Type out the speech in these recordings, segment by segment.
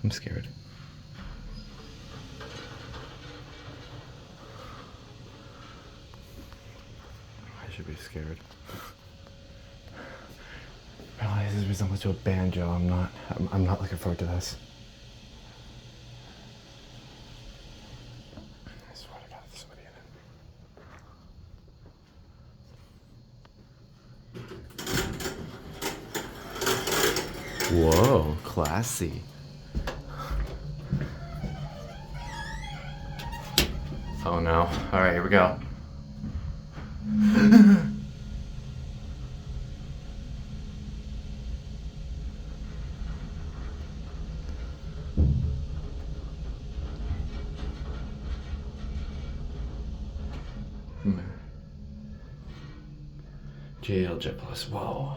I'm scared. I should be scared. Apparently this is resemblance to a banjo. I'm not looking forward to this. I swear to God, there's somebody in it. Whoa, classy. Oh no. Alright, here we go. JetPlus. Whoa.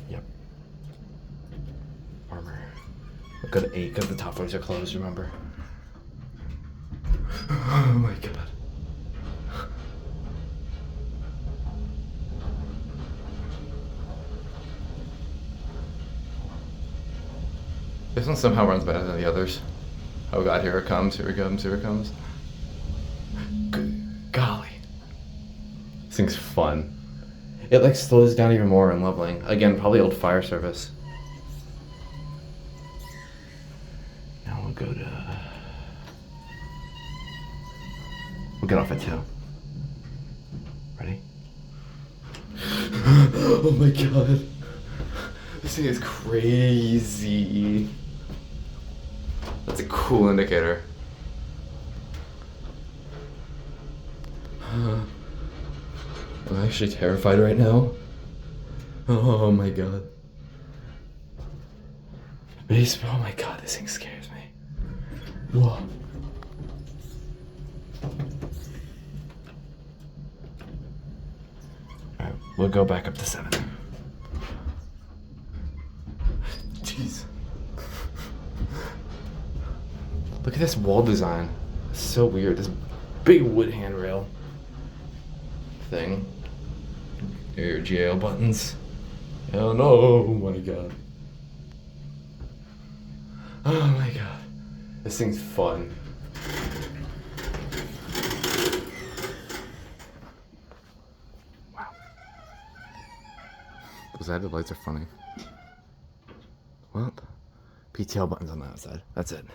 Yep. Armor. A good 8 because the top floors are closed, remember? Oh my God. This one somehow runs better than the others. Oh God, here it comes, here it comes, here it comes. Good golly. This thing's fun. It like slows down even more in leveling. Again, probably old fire service. Now we'll go to... We'll get off at 2. Ready? Oh my God. This thing is crazy. That's a cool indicator. I'm actually terrified right now. Oh my God. Base, oh my God, this thing scares me. Whoa. Alright, we'll go back up to 7. Jeez. Look at this wall design. It's so weird. This big wood handrail thing. Your GAO buttons. Oh no, oh my God. Oh my God. This thing's fun. Wow. Those added lights are funny. Well, PTL buttons on the outside. That's it.